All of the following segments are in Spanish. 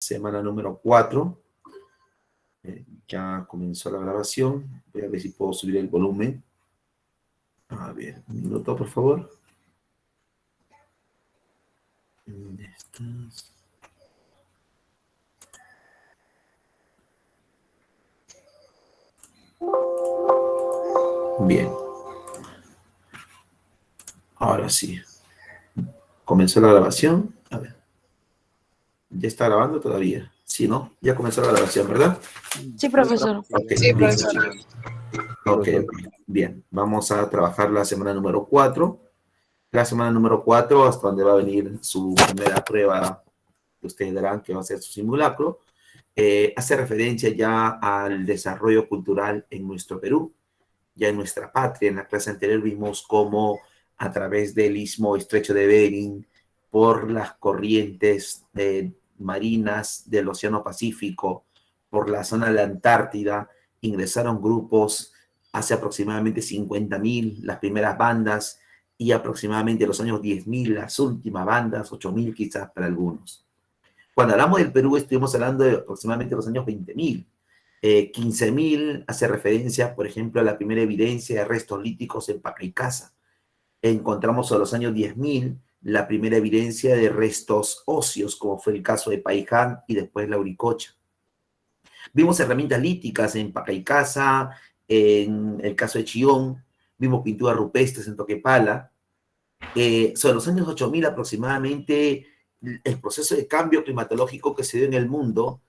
semana número 4. Ya comenzó la grabación. Voy a ver si puedo subir el volumen. A ver, un minuto, por favor. ¿Dónde estás? Bien. Ahora sí. Comenzó la grabación. A ver. ¿Ya está grabando todavía? Sí, ¿no? Ya comenzó la grabación, ¿verdad? Sí, profesor. Ok, Sí, listo, profesor. chicos. Ok, bien. Vamos a trabajar la semana número 4. La semana número 4, hasta donde va a venir su primera prueba, que ustedes darán que va a ser su simulacro, hace referencia ya al desarrollo cultural en nuestro Perú, ya en nuestra patria. En la clase anterior vimos cómo a través del istmo estrecho de Bering, por las corrientes marinas del Océano Pacífico, por la zona de la Antártida, ingresaron grupos hace aproximadamente 50.000, las primeras bandas, y aproximadamente en los años 10.000, las últimas bandas, 8.000 quizás para algunos. Cuando hablamos del Perú, estuvimos hablando de aproximadamente los años 20.000. 15.000 hace referencia, por ejemplo, a la primera evidencia de restos líticos en Pacaycasa. Encontramos a los años 10.000 la primera evidencia de restos óseos, como fue el caso de Paiján y después la Uricocha. Vimos herramientas líticas en Pacaycasa, en el caso de Chillón, vimos pinturas rupestres en Toquepala. Sobre los años 8.000 aproximadamente, el proceso de cambio climatológico que se dio en el mundo,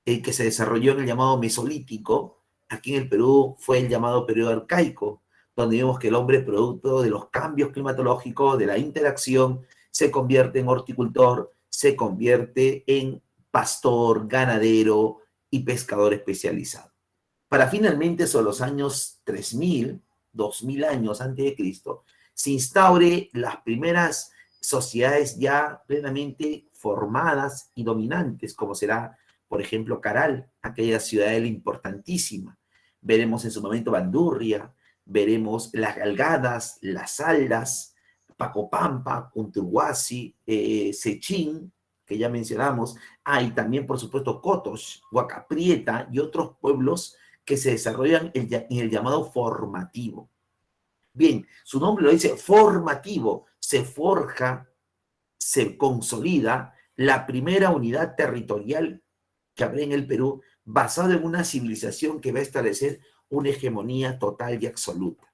que se desarrolló en el llamado Mesolítico, aquí en el Perú fue el llamado periodo arcaico, donde vemos que el hombre, producto de los cambios climatológicos, de la interacción, se convierte en horticultor, se convierte en pastor, ganadero y pescador especializado. Para finalmente, sobre los años 3.000, 2.000 años antes de Cristo, se instaure las primeras sociedades ya plenamente formadas y dominantes, como será, por ejemplo, Caral, aquella ciudadela importantísima. Veremos en su momento Bandurria, veremos las Galgadas, las Aldas, Pacopampa, Cunturhuasi, Sechín, que ya mencionamos. Y también, por supuesto, Cotos, Huacaprieta y otros pueblos que se desarrollan en el llamado formativo. Bien, su nombre lo dice, formativo. Se forja, se consolida la primera unidad territorial que habrá en el Perú, basado en una civilización que va a establecer una hegemonía total y absoluta.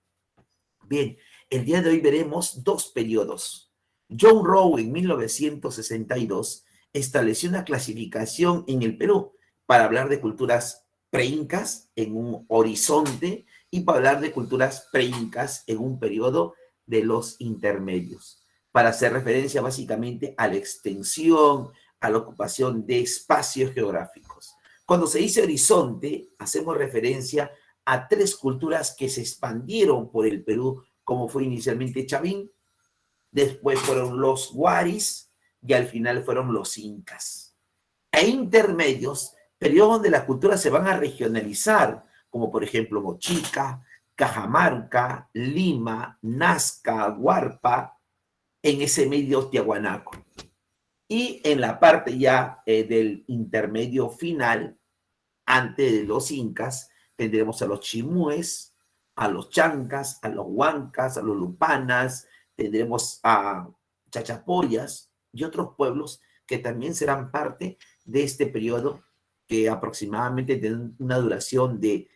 Bien, el día de hoy veremos dos periodos. John Rowe en 1962 estableció una clasificación en el Perú para hablar de culturas preincas en un horizonte y para hablar de culturas preincas en un periodo de los intermedios, para hacer referencia básicamente a la extensión, a la ocupación de espacios geográficos. Cuando se dice horizonte, hacemos referencia a tres culturas que se expandieron por el Perú, como fue inicialmente Chavín, después fueron los Huaris y al final fueron los Incas. E intermedios, periodos donde las culturas se van a regionalizar, como por ejemplo Mochica, Cajamarca, Lima, Nazca, Huarpa, en ese medio Tiahuanaco. Y en la parte ya del intermedio final, antes de los incas, tendremos a los chimúes, a los chancas, a los huancas, a los lupanas, tendremos a chachapoyas y otros pueblos que también serán parte de este periodo, que aproximadamente tiene una duración de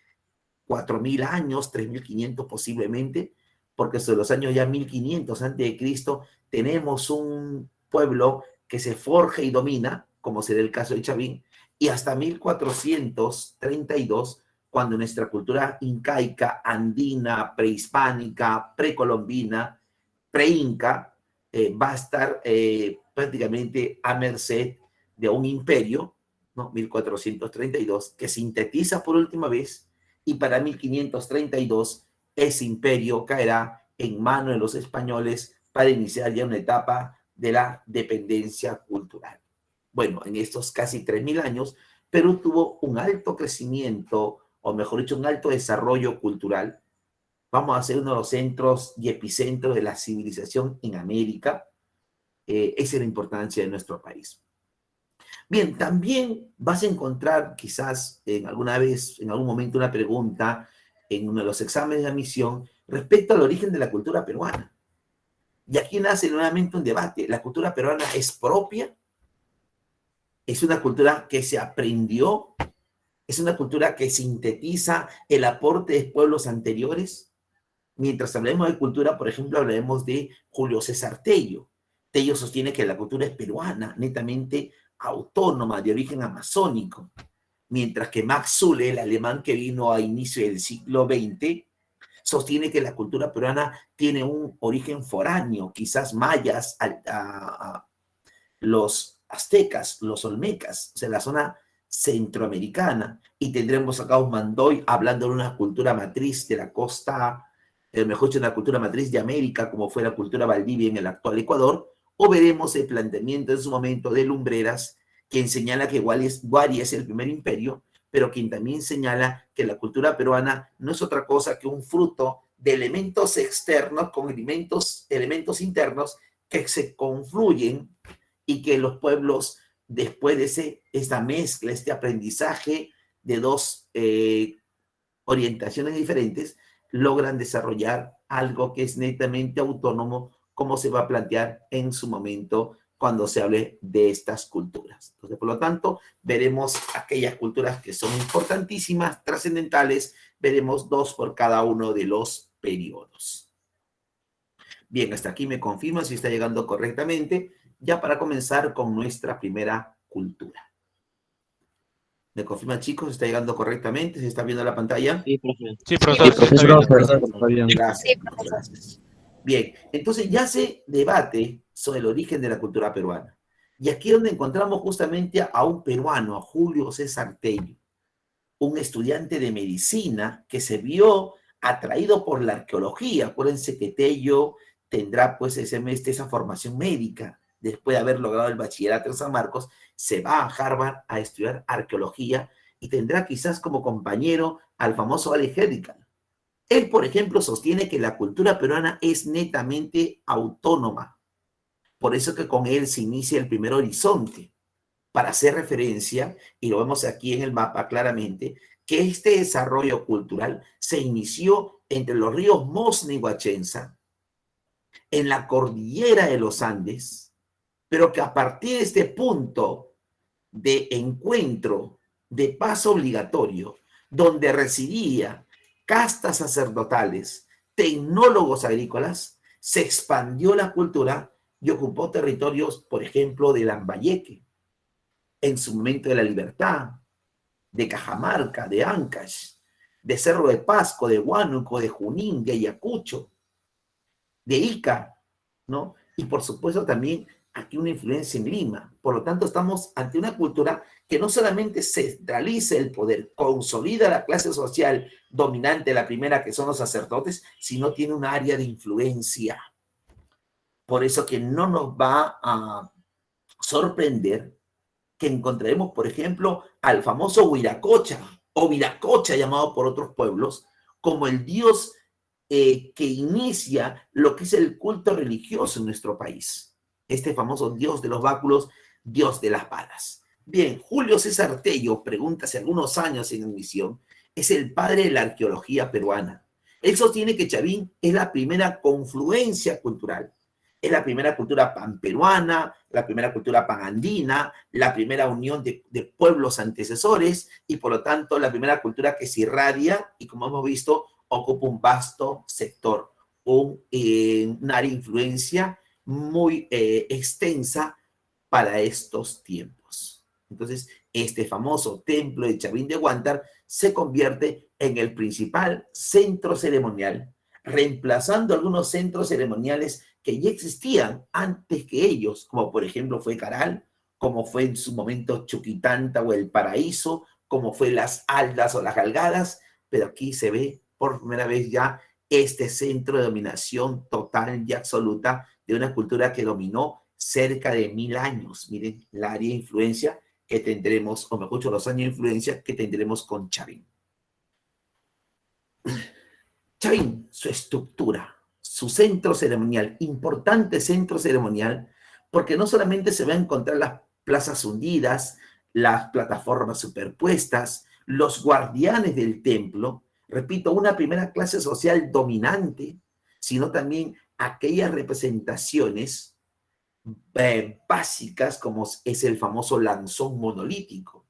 4.000 años, 3.500 posiblemente, porque sobre los años ya 1.500 antes de Cristo tenemos un pueblo que se forja y domina, como será el caso de Chavín, y hasta 1432, cuando nuestra cultura incaica, andina, prehispánica, precolombina, preinca, va a estar prácticamente a merced de un imperio, ¿no? 1432, que sintetiza por última vez, y para 1532 ese imperio caerá en manos de los españoles para iniciar ya una etapa de la dependencia cultural. Bueno, en estos casi 3.000 años, Perú tuvo un alto crecimiento, o mejor dicho, un alto desarrollo cultural. Vamos a ser uno de los centros y epicentros de la civilización en América. Esa es la importancia de nuestro país. Bien, también vas a encontrar quizás en alguna vez, en algún momento, una pregunta en uno de los exámenes de admisión respecto al origen de la cultura peruana. Y aquí nace nuevamente un debate. ¿La cultura peruana es propia? ¿Es una cultura que se aprendió? ¿Es una cultura que sintetiza el aporte de pueblos anteriores? Mientras hablemos de cultura, por ejemplo, hablaremos de Julio César Tello. Tello sostiene que la cultura es peruana, netamente autónoma, de origen amazónico. Mientras que Max Zulle, el alemán que vino a inicio del siglo XX, sostiene que la cultura peruana tiene un origen foráneo, quizás mayas, los aztecas, los olmecas, o sea, la zona centroamericana, y tendremos acá un Mandoy hablando de una cultura matriz de la costa, mejor dicho, una cultura matriz de América, como fue la cultura Valdivia en el actual Ecuador, o veremos el planteamiento en su momento de Lumbreras, quien señala que Guari es el primer imperio, pero quien también señala que la cultura peruana no es otra cosa que un fruto de elementos externos con elementos internos que se confluyen y que los pueblos, después de esta mezcla, este aprendizaje de dos orientaciones diferentes, logran desarrollar algo que es netamente autónomo, como se va a plantear en su momento cuando se hable de estas culturas. Entonces, por lo tanto, veremos aquellas culturas que son importantísimas, trascendentales, veremos 2 por cada uno de los periodos. Bien, hasta aquí me confirma si está llegando correctamente, ya para comenzar con nuestra primera cultura. ¿Me confirman, chicos? ¿Está llegando correctamente? ¿Se está viendo la pantalla? Sí, profe. Sí, profesor, sí, está Sí, bien. profesor, está bien. Gracias, gracias. Bien, entonces ya se debate sobre el origen de la cultura peruana. Y aquí es donde encontramos justamente a un peruano, a Julio César Tello, un estudiante de medicina que se vio atraído por la arqueología. Acuérdense que Tello tendrá pues esa formación médica. Después de haber logrado el bachillerato en San Marcos, se va a Harvard a estudiar arqueología y tendrá quizás como compañero al famoso Alex Hedican. Él, por ejemplo, sostiene que la cultura peruana es netamente autónoma. Por eso que con él se inicia el primer horizonte, para hacer referencia, y lo vemos aquí en el mapa claramente, que este desarrollo cultural se inició entre los ríos Mosna y Huachenza, en la cordillera de los Andes, pero que a partir de este punto de encuentro, de paso obligatorio, donde residía castas sacerdotales, tecnólogos agrícolas, se expandió la cultura y ocupó territorios, por ejemplo, de Lambayeque, en su momento de la Libertad, de Cajamarca, de Ancash, de Cerro de Pasco, de Huánuco, de Junín, de Ayacucho, de Ica, ¿no? Y por supuesto también aquí una influencia en Lima. Por lo tanto, estamos ante una cultura que no solamente centraliza el poder, consolida la clase social dominante, la primera que son los sacerdotes, sino tiene un área de influencia. Por eso que no nos va a sorprender que encontraremos, por ejemplo, al famoso Huiracocha, o Viracocha llamado por otros pueblos, como el dios que inicia lo que es el culto religioso en nuestro país. Este famoso dios de los báculos, dios de las balas. Bien, Julio César Tello, pregunta hace algunos años en emisión, es el padre de la arqueología peruana. Él sostiene que Chavín es la primera confluencia cultural. Es la primera cultura panperuana, la primera cultura panandina, la primera unión de pueblos antecesores y por lo tanto la primera cultura que se irradia y como hemos visto ocupa un vasto sector, un área de influencia muy extensa para estos tiempos. Entonces, este famoso templo de Chavín de Huántar se convierte en el principal centro ceremonial, reemplazando algunos centros ceremoniales que ya existían antes que ellos, como por ejemplo fue Caral, como fue en su momento Chuquitanta o El Paraíso, como fue las Aldas o las Galgadas, pero aquí se ve por primera vez ya este centro de dominación total y absoluta de una cultura que dominó cerca de 1000 años. Miren la área de influencia que tendremos, o mejor dicho, los años de influencia que tendremos con Chavín. Chavín, su estructura, su centro ceremonial, importante centro ceremonial, porque no solamente se va a encontrar plazas hundidas, las plataformas superpuestas, los guardianes del templo, repito, una primera clase social dominante, sino también aquellas representaciones básicas como es el famoso lanzón monolítico,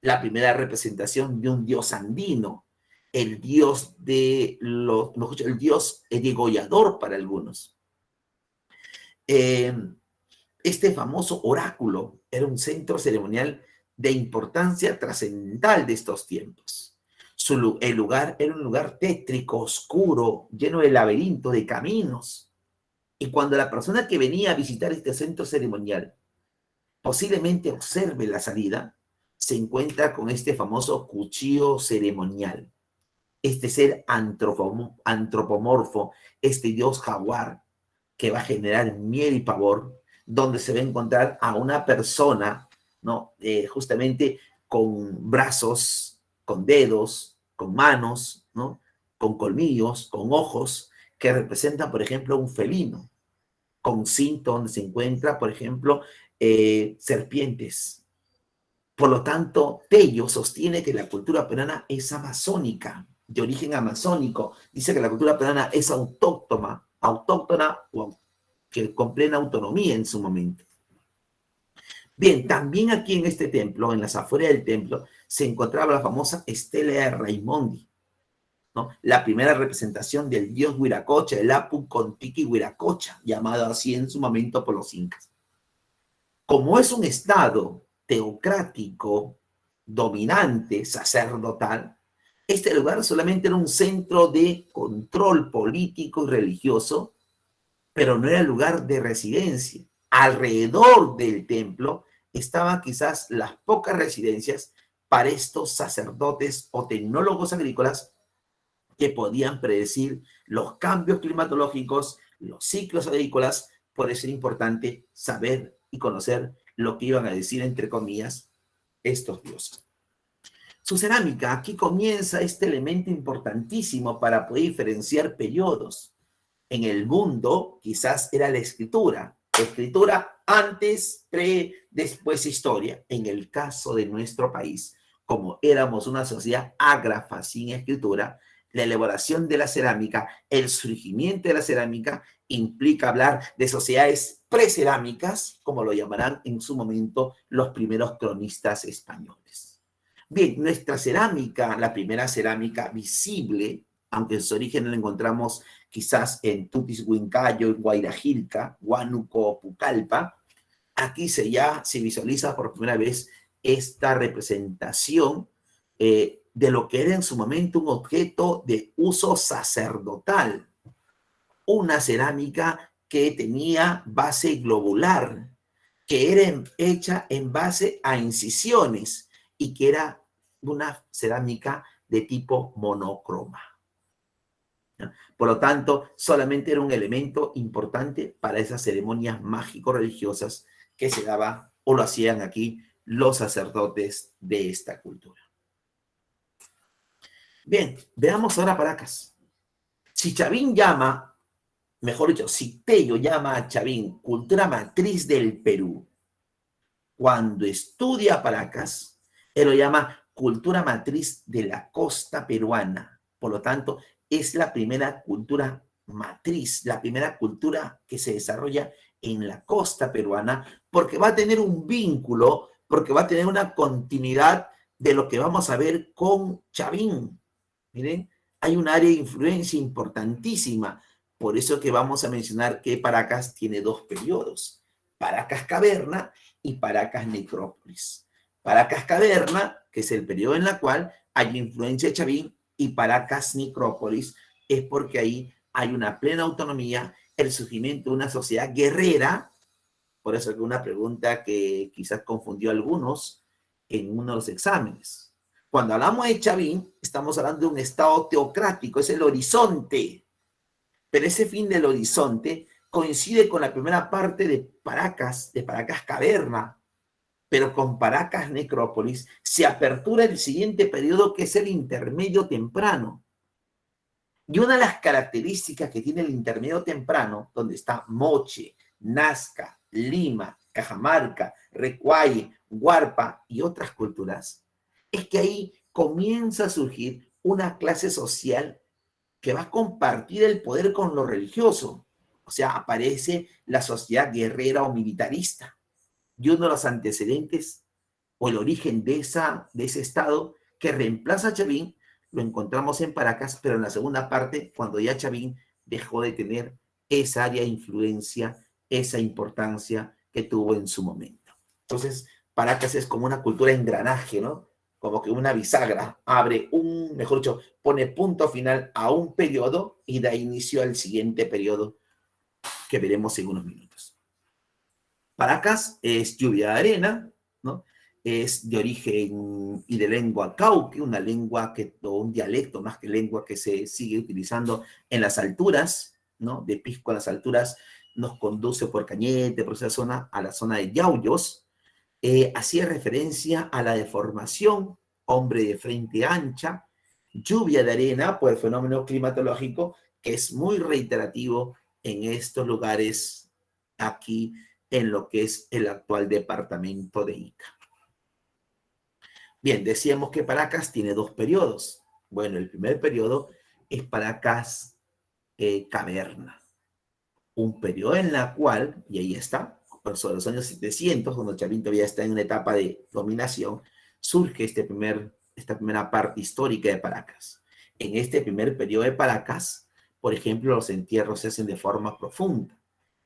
la primera representación de un dios andino, el dios el dios degollador para algunos. Este famoso oráculo era un centro ceremonial de importancia trascendental de estos tiempos. El lugar era un lugar tétrico, oscuro, lleno de laberinto, de caminos. Y cuando la persona que venía a visitar este centro ceremonial posiblemente observe la salida, se encuentra con este famoso cuchillo ceremonial, este ser antropomorfo, este dios jaguar que va a generar miedo y pavor, donde se va a encontrar a una persona, ¿no? Justamente con brazos, con dedos, con manos, ¿no? Con colmillos, con ojos, que representan, por ejemplo, un felino, con cinto donde se encuentra, por ejemplo, serpientes. Por lo tanto, Tello sostiene que la cultura peruana es amazónica, de origen amazónico. Dice que la cultura peruana es autóctona o que con plena autonomía en su momento. Bien, también aquí en este templo, en las afueras del templo, se encontraba la famosa estela de Raimondi, ¿no? La primera representación del dios Huiracocha, el Apu Contiki Huiracocha, llamado así en su momento por los incas. Como es un estado teocrático, dominante, sacerdotal, este lugar solamente era un centro de control político y religioso, pero no era lugar de residencia. Alrededor del templo estaban quizás las pocas residencias para estos sacerdotes o tecnólogos agrícolas que podían predecir los cambios climatológicos, los ciclos agrícolas. Por eso era importante saber y conocer lo que iban a decir, entre comillas, estos dioses. Su cerámica, aquí comienza este elemento importantísimo para poder diferenciar periodos. En el mundo, quizás era la escritura. Escritura antes, después historia. En el caso de nuestro país, como éramos una sociedad ágrafa sin escritura, la elaboración de la cerámica, el surgimiento de la cerámica, implica hablar de sociedades precerámicas, como lo llamarán en su momento los primeros cronistas españoles. Bien, nuestra cerámica, la primera cerámica visible, aunque en su origen lo encontramos quizás en Tutis Huincayo, Guairajilca, Huánuco, Pucallpa, aquí ya se visualiza por primera vez esta representación de lo que era en su momento un objeto de uso sacerdotal, una cerámica que tenía base globular, que era hecha en base a incisiones y que era una cerámica de tipo monocroma. Por lo tanto, solamente era un elemento importante para esas ceremonias mágico-religiosas que se daba o lo hacían aquí los sacerdotes de esta cultura. Bien, veamos ahora Paracas. Si Chavín llama, mejor dicho, si Tello llama a Chavín cultura matriz del Perú, cuando estudia Paracas, él lo llama cultura matriz de la costa peruana. Por lo tanto, es la primera cultura matriz, la primera cultura que se desarrolla en la costa peruana, porque va a tener un vínculo, porque va a tener una continuidad de lo que vamos a ver con Chavín. Miren, hay un área de influencia importantísima. Por eso que vamos a mencionar que Paracas tiene dos periodos, Paracas Caverna y Paracas Necrópolis. Paracas Caverna, que es el periodo en el cual hay influencia de Chavín, y Paracas Necrópolis es porque ahí hay una plena autonomía, el surgimiento de una sociedad guerrera. Por eso que una pregunta que quizás confundió a algunos en uno de los exámenes. Cuando hablamos de Chavín, estamos hablando de un estado teocrático, es el horizonte. Pero ese fin del horizonte coincide con la primera parte de Paracas Caverna, pero con Paracas Necrópolis se apertura el siguiente periodo, que es el intermedio temprano. Y una de las características que tiene el intermedio temprano, donde está Moche, Nazca, Lima, Cajamarca, Recuay, Huarpa y otras culturas, es que ahí comienza a surgir una clase social que va a compartir el poder con lo religioso. O sea, aparece la sociedad guerrera o militarista. Y uno de los antecedentes o el origen de ese estado que reemplaza a Chavín lo encontramos en Paracas, pero en la segunda parte, cuando ya Chavín dejó de tener esa área de influencia, esa importancia que tuvo en su momento. Entonces, Paracas es como una cultura engranaje, ¿no? Como que una bisagra, abre mejor dicho, pone punto final a un periodo y da inicio al siguiente periodo que veremos en unos minutos. Paracas es lluvia de arena, ¿no? Es de origen y de lengua cauque, una lengua o un dialecto más que lengua que se sigue utilizando en las alturas, ¿no? De Pisco a las alturas nos conduce por Cañete, por esa zona, a la zona de Yauyos. Hacía referencia a la deformación, hombre de frente ancha, lluvia de arena por el fenómeno climatológico que es muy reiterativo en estos lugares aquí en lo que es el actual departamento de Ica. Bien, decíamos que Paracas tiene dos periodos. Bueno, el primer periodo es Paracas caverna, un periodo en la cual, y ahí está, sobre los años 700, cuando Chavín todavía está en una etapa de dominación, surge esta primera parte histórica de Paracas. En este primer periodo de Paracas, por ejemplo, los entierros se hacen de forma profunda,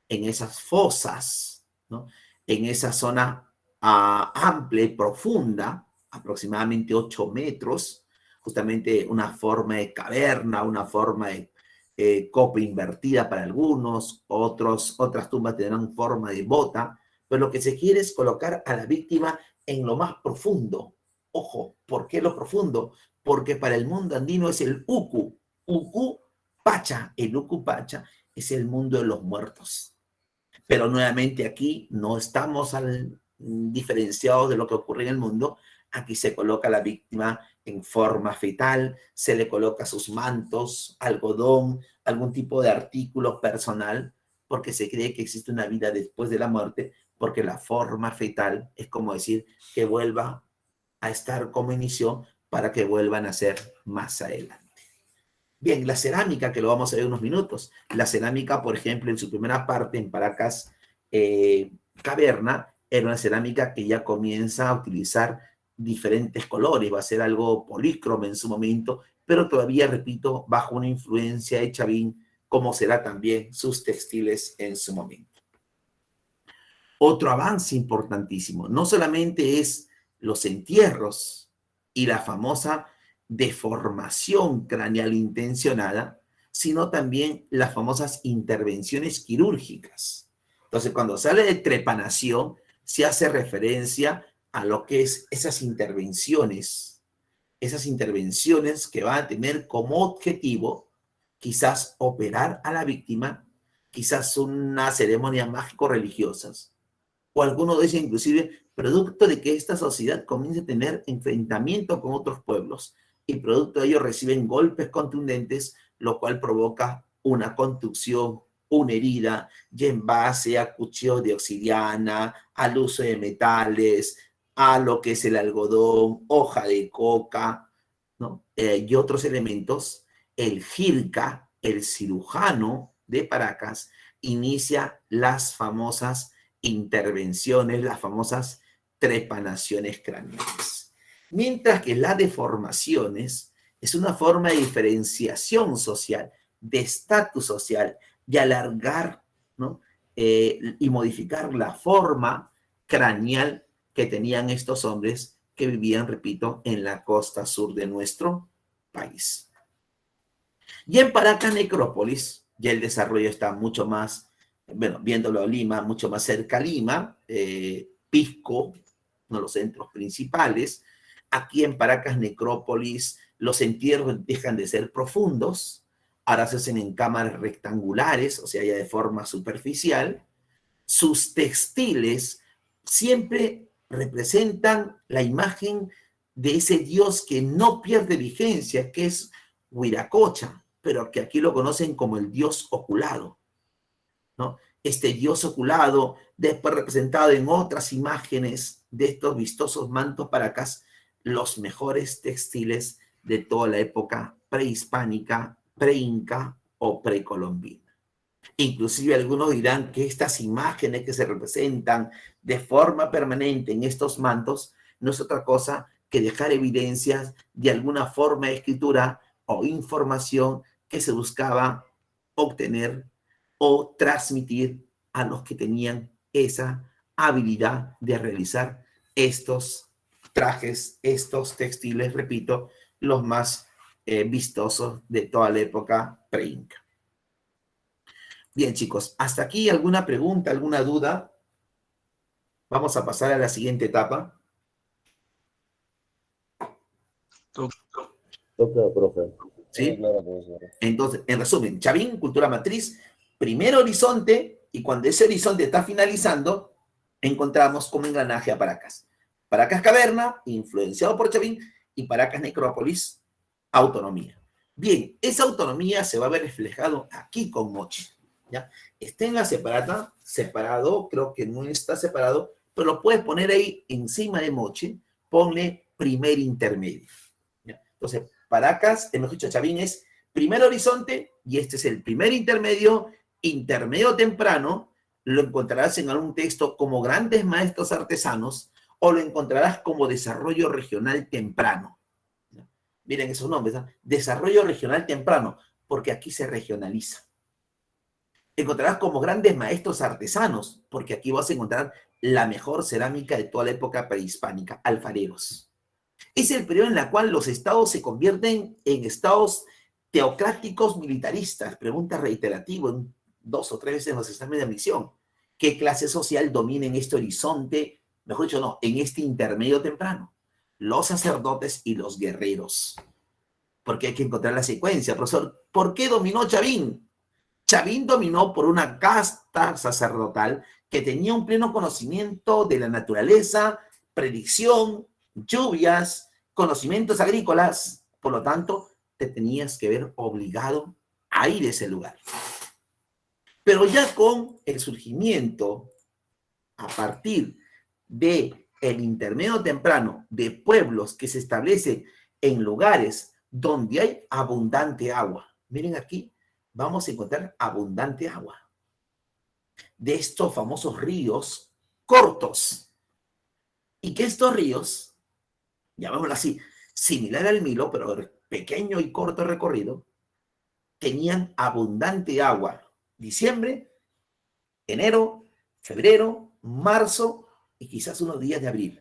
en esas fosas, ¿no? En esa zona amplia y profunda, aproximadamente 8 metros, justamente una forma de caverna, una forma de copa invertida para algunos, otras tumbas tendrán forma de bota, pero lo que se quiere es colocar a la víctima en lo más profundo. Ojo, ¿por qué lo profundo? Porque para el mundo andino es el Ucu, Ucu Pacha, el Ucu Pacha es el mundo de los muertos. Pero nuevamente aquí no estamos diferenciados de lo que ocurre en el mundo. Aquí se coloca a la víctima en forma fetal, se le coloca sus mantos, algodón, algún tipo de artículo personal, porque se cree que existe una vida después de la muerte, porque la forma fetal es como decir que vuelva a estar como inició para que vuelvan a ser más adelante. Bien, la cerámica, que lo vamos a ver en unos minutos. La cerámica, por ejemplo, en su primera parte, en Paracas Caverna, era una cerámica que ya comienza a utilizar diferentes colores, va a ser algo polícromo en su momento, pero todavía, repito, bajo una influencia de Chavín, como será también sus textiles en su momento. Otro avance importantísimo, no solamente es los entierros y la famosa deformación craneal intencionada, sino también las famosas intervenciones quirúrgicas. Entonces, cuando sale de trepanación, se hace referencia a lo que es esas intervenciones que van a tener como objetivo quizás operar a la víctima, quizás una ceremonia mágico-religiosa, o algunos dicen inclusive producto de que esta sociedad comience a tener enfrentamiento con otros pueblos y producto de ello reciben golpes contundentes, lo cual provoca una contusión, una herida, y en base a cuchillos de obsidiana, al uso de metales, a lo que es el algodón, hoja de coca, ¿no? Y otros elementos, el jirca, el cirujano de Paracas, inicia las famosas intervenciones, las famosas trepanaciones craneales. Mientras que las deformaciones es una forma de diferenciación social, de estatus social, de alargar, ¿no? Y modificar la forma craneal que tenían estos hombres que vivían, repito, en la costa sur de nuestro país. Y en Paracas Necrópolis, ya el desarrollo está mucho más, bueno, viéndolo a Lima, mucho más cerca a Lima, Pisco, uno de los centros principales. Aquí en Paracas Necrópolis, los entierros dejan de ser profundos, ahora se hacen en cámaras rectangulares, o sea, ya de forma superficial. Sus textiles siempre representan la imagen de ese dios que no pierde vigencia, que es Huiracocha, pero que aquí lo conocen como el dios oculado, ¿no? este dios oculado, después representado en otras imágenes de estos vistosos mantos Paracas, los mejores textiles de toda la época prehispánica, pre-inca o precolombina. Inclusive algunos dirán que estas imágenes que se representan de forma permanente en estos mantos no es otra cosa que dejar evidencias de alguna forma de escritura o información que se buscaba obtener o transmitir a los que tenían esa habilidad de realizar estos trajes, estos textiles, repito, los más vistosos de toda la época pre-inca. Bien, chicos, hasta aquí alguna pregunta, alguna duda. Vamos a pasar a la siguiente etapa. Profe. ¿Sí? Entonces, en resumen, Chavín, cultura matriz, primer horizonte, y cuando ese horizonte está finalizando, encontramos como engranaje a Paracas. Paracas caverna, influenciado por Chavín, y Paracas necrópolis, autonomía. Bien, esa autonomía se va a ver reflejado aquí con Moche. ¿Ya? Está en la separata, separado, creo que no está separado, pero lo puedes poner ahí encima de Moche, ponle primer intermedio. ¿Ya? Entonces, Paracas, mejor dicho, Chavín es primer horizonte y este es el primer intermedio, intermedio temprano, lo encontrarás en algún texto como grandes maestros artesanos o lo encontrarás como desarrollo regional temprano. ¿Ya? Miren esos nombres, ¿no? Desarrollo regional temprano, porque aquí se regionaliza. Encontrarás como grandes maestros artesanos, porque aquí vas a encontrar la mejor cerámica de toda la época prehispánica, alfareros. Es el periodo en el cual los estados se convierten en estados teocráticos militaristas. Pregunta reiterativa 2 o 3 veces en los exámenes de admisión. ¿Qué clase social domina en este horizonte? Mejor dicho, no, en este intermedio temprano. Los sacerdotes y los guerreros. Porque hay que encontrar la secuencia. Profesor, ¿por qué dominó Chavín? Chavín dominó por una casta sacerdotal que tenía un pleno conocimiento de la naturaleza, predicción, lluvias, conocimientos agrícolas. Por lo tanto, te tenías que ver obligado a ir a ese lugar. Pero ya con el surgimiento, a partir del intermedio temprano, de pueblos que se establecen en lugares donde hay abundante agua. Miren aquí, vamos a encontrar abundante agua. De estos famosos ríos cortos. Y que estos ríos, llamémoslo así, similar al Milo, pero pequeño y corto recorrido, tenían abundante agua. Diciembre, enero, febrero, marzo y quizás unos días de abril.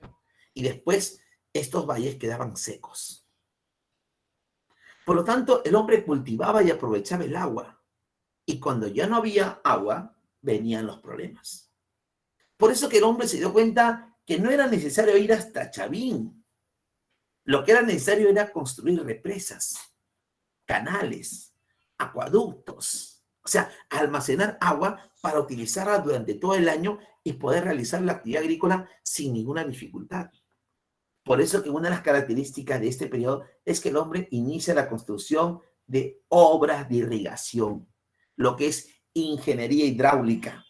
Y después estos valles quedaban secos. Por lo tanto, el hombre cultivaba y aprovechaba el agua. Y cuando ya no había agua, venían los problemas. Por eso que el hombre se dio cuenta que no era necesario ir hasta Chavín. Lo que era necesario era construir represas, canales, acueductos. O sea, almacenar agua para utilizarla durante todo el año y poder realizar la actividad agrícola sin ninguna dificultad. Por eso que una de las características de este periodo es que el hombre inicia la construcción de obras de irrigación, lo que es ingeniería hidráulica.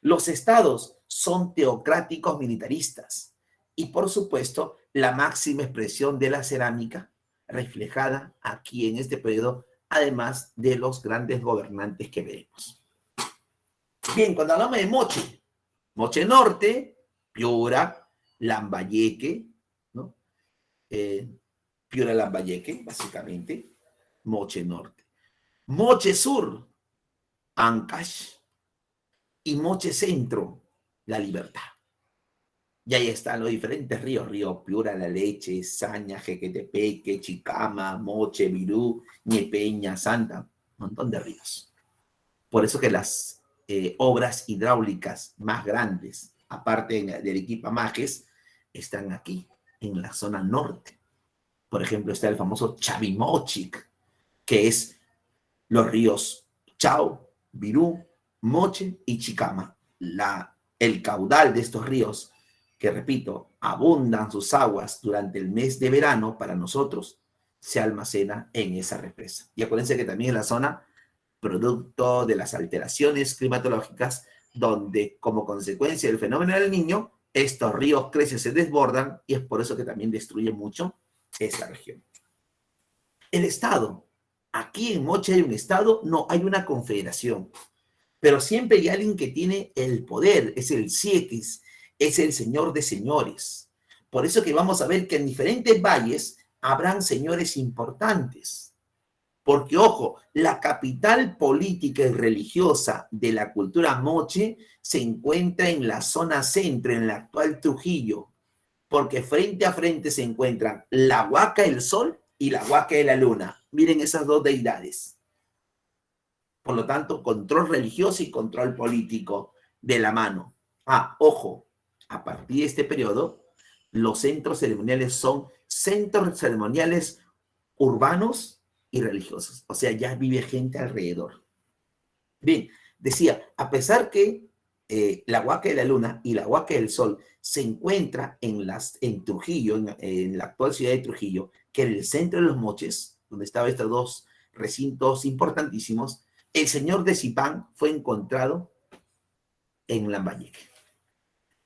Los estados son teocráticos militaristas y, por supuesto, la máxima expresión de la cerámica reflejada aquí en este periodo, además de los grandes gobernantes que veremos. Bien, cuando hablamos de Moche, Moche Norte, Piura, Lambayeque, ¿no? Piura, Lambayeque, básicamente, Moche Norte. Moche Sur, Ancash, y Moche Centro, La Libertad. Y ahí están los diferentes ríos, Río Piura, La Leche, Saña, Jequetepeque, Chicama, Moche, Virú, Ñepeña, Santa, un montón de ríos. Por eso que las obras hidráulicas más grandes, aparte del equipo Majes, están aquí, en la zona norte. Por ejemplo, está el famoso Chavimochic, que es los ríos Chao, Virú, Moche y Chicama. El caudal de estos ríos, que repito, abundan sus aguas durante el mes de verano para nosotros, se almacena en esa represa. Y acuérdense que también es la zona producto de las alteraciones climatológicas, donde como consecuencia del fenómeno del Niño, estos ríos crecen, se desbordan, y es por eso que también destruyen mucho esa región. El Estado. Aquí en Moche hay un Estado, no, hay una confederación. Pero siempre hay alguien que tiene el poder, es el Siequis, es el señor de señores. Por eso que vamos a ver que en diferentes valles habrán señores importantes. Porque, ojo, la capital política y religiosa de la cultura moche se encuentra en la zona centro, en la actual Trujillo, porque frente a frente se encuentran la Huaca del Sol y la Huaca de la Luna. Miren esas dos deidades. Por lo tanto, control religioso y control político de la mano. Ah, ojo, a partir de este periodo, los centros ceremoniales son centros ceremoniales urbanos y religiosos. O sea, ya vive gente alrededor. Bien, decía, a pesar que la Huaca de la Luna y la Huaca del Sol se encuentra en Trujillo, en la actual ciudad de Trujillo, que en el centro de los Moches, donde estaban estos dos recintos importantísimos, el señor de Zipán fue encontrado en Lambayeque.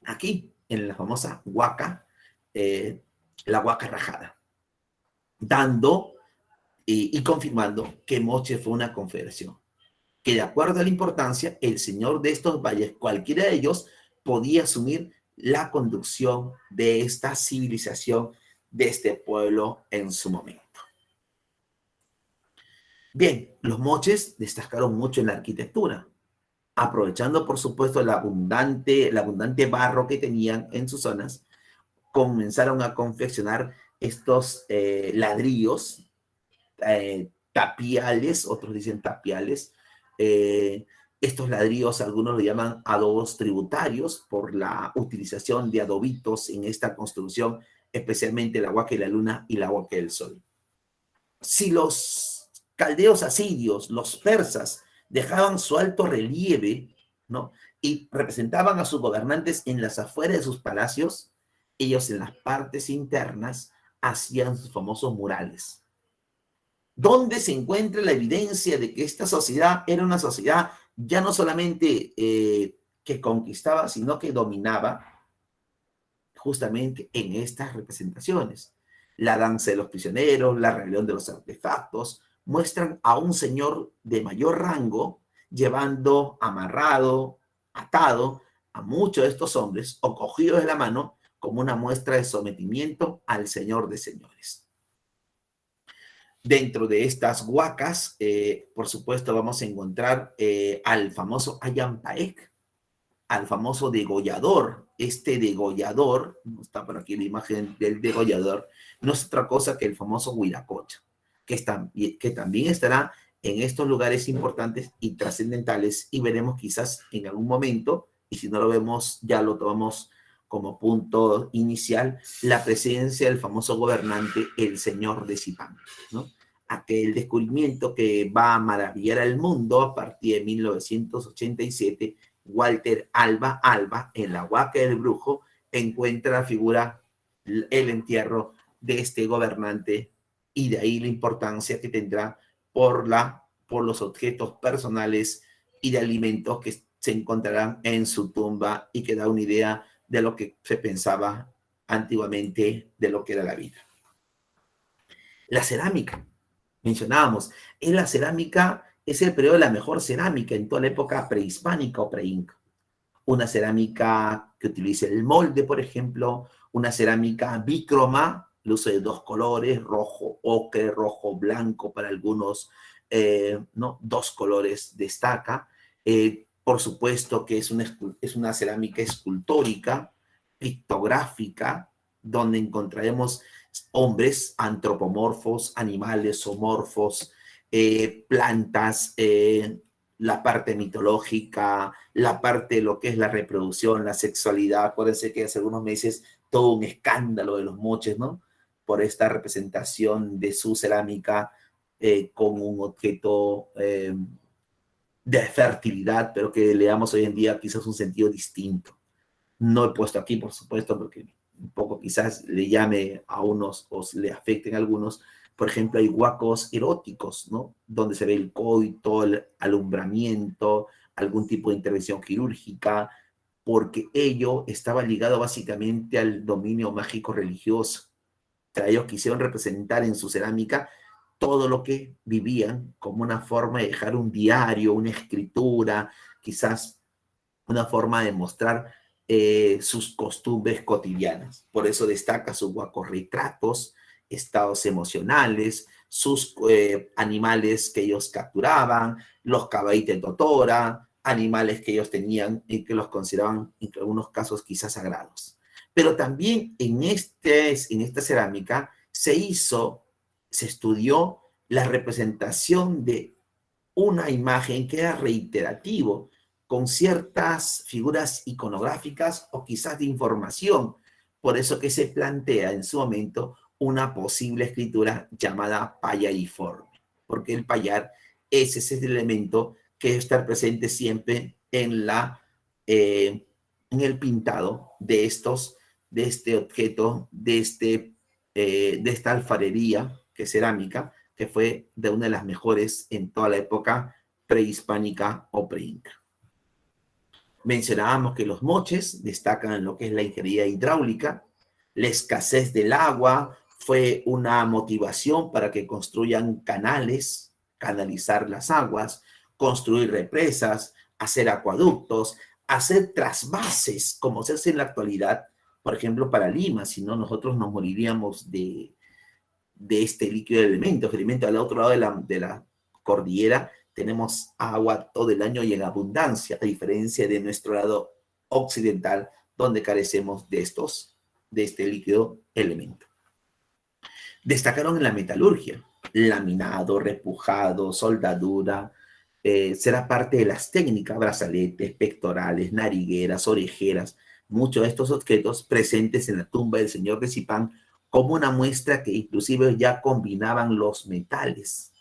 Aquí, en la famosa Huaca, la Huaca Rajada, dando y confirmando que Moche fue una confederación, que de acuerdo a la importancia, el señor de estos valles, cualquiera de ellos, podía asumir la conducción de esta civilización, de este pueblo en su momento. Bien, los moches destacaron mucho en la arquitectura, aprovechando, por supuesto, el abundante barro que tenían en sus zonas, comenzaron a confeccionar estos ladrillos tapiales, otros dicen tapiales. Estos ladrillos, algunos lo llaman adobos tributarios por la utilización de adobitos en esta construcción, especialmente la Huaca de la Luna y la Huaca del Sol. Si los caldeos asirios, los persas, dejaban su alto relieve, ¿no?, y representaban a sus gobernantes en las afueras de sus palacios, ellos en las partes internas hacían sus famosos murales. ¿Dónde se encuentra la evidencia de que esta sociedad era una sociedad ya no solamente que conquistaba, sino que dominaba? Justamente en estas representaciones. La danza de los prisioneros, la rebelión de los artefactos, muestran a un señor de mayor rango llevando amarrado, atado a muchos de estos hombres o cogidos de la mano como una muestra de sometimiento al señor de señores. Dentro de estas huacas, por supuesto, vamos a encontrar al famoso Ayam Paek, al famoso degollador. Este degollador, no está por aquí la imagen del degollador, no es otra cosa que el famoso Huiracocha, que también estará en estos lugares importantes y trascendentales, y veremos quizás en algún momento, y si no lo vemos, ya lo tomamos como punto inicial, la presencia del famoso gobernante, el señor de Zipán, ¿no? Aquel descubrimiento que va a maravillar al mundo a partir de 1987, Walter Alba, en la Huaca del Brujo, encuentra la figura, el entierro de este gobernante, y de ahí la importancia que tendrá por los objetos personales y de alimentos que se encontrarán en su tumba, y que da una idea de lo que se pensaba antiguamente de lo que era la vida. La cerámica, mencionábamos, la cerámica es el periodo de la mejor cerámica en toda la época prehispánica o preinca. Una cerámica que utilice el molde, por ejemplo, una cerámica bícroma, el uso de dos colores, rojo ocre, rojo blanco para algunos, ¿no? Dos colores destaca. Por supuesto que es una cerámica escultórica, pictográfica, donde encontraremos hombres antropomorfos, animales zoomorfos, plantas, la parte mitológica, la parte de lo que es la reproducción, la sexualidad. Acuérdense que hace algunos meses todo un escándalo de los moches, ¿no?, por esta representación de su cerámica con un objeto de fertilidad, pero que le damos hoy en día quizás un sentido distinto. No he puesto aquí, por supuesto, porque un poco quizás le llame a unos o le afecten a algunos, Por ejemplo, hay huacos eróticos, ¿no? Donde se ve el coito, el alumbramiento, algún tipo de intervención quirúrgica, porque ello estaba ligado básicamente al dominio mágico religioso. O sea, ellos quisieron representar en su cerámica todo lo que vivían como una forma de dejar un diario, una escritura, quizás una forma de mostrar sus costumbres cotidianas. Por eso destaca sus guacos retratos, estados emocionales, sus animales que ellos capturaban, los caballitos de totora, animales que ellos tenían y que los consideraban en algunos casos quizás sagrados. Pero también en esta cerámica se estudió la representación de una imagen que era reiterativo, con ciertas figuras iconográficas o quizás de información. Por eso que se plantea en su momento una posible escritura llamada payariforme, porque el payar es ese elemento que debe estar presente siempre en el pintado de este objeto, de esta alfarería que es cerámica, que fue de una de las mejores en toda la época prehispánica o preinca. Mencionábamos que los moches destacan en lo que es la ingeniería hidráulica, la escasez del agua fue una motivación para que construyan canales, canalizar las aguas, construir represas, hacer acueductos, hacer trasvases, como se hace en la actualidad, por ejemplo, para Lima, si no nosotros nos moriríamos de este líquido de elemento. Felizmente al otro lado de la cordillera tenemos agua todo el año y en abundancia, a diferencia de nuestro lado occidental, donde carecemos de este líquido elemento. Destacaron en la metalurgia, laminado, repujado, soldadura, será parte de las técnicas, brazaletes, pectorales, narigueras, orejeras, muchos de estos objetos presentes en la tumba del señor de Zipán como una muestra que inclusive ya combinaban los metales,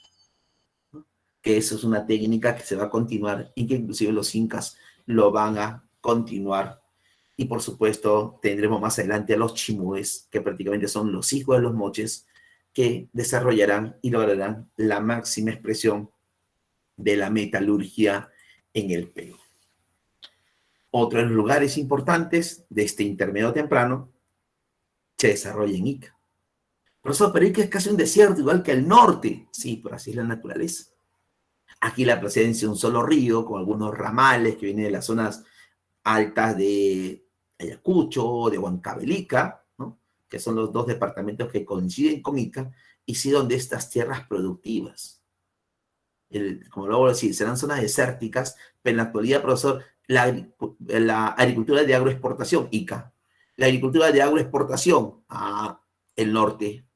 ¿no? Que eso es una técnica que se va a continuar y que inclusive los incas lo van a continuar. Y por supuesto tendremos más adelante a los chimúes, que prácticamente son los hijos de los moches, que desarrollarán y lograrán la máxima expresión de la metalurgia en el Perú. Otros lugares importantes de este intermedio temprano se desarrolla en Ica. Profesor, pero Ica es casi un desierto, igual que el norte. Sí, pero así es la naturaleza. Aquí la presencia de un solo río, con algunos ramales que vienen de las zonas altas de Ayacucho, de Huancavelica, ¿no? Que son los dos departamentos que coinciden con Ica, y sí donde estas tierras productivas. Como lo voy a decir, serán zonas desérticas, pero en la actualidad, profesor, la agricultura de agroexportación, Ica. La agricultura de agroexportación, el norte.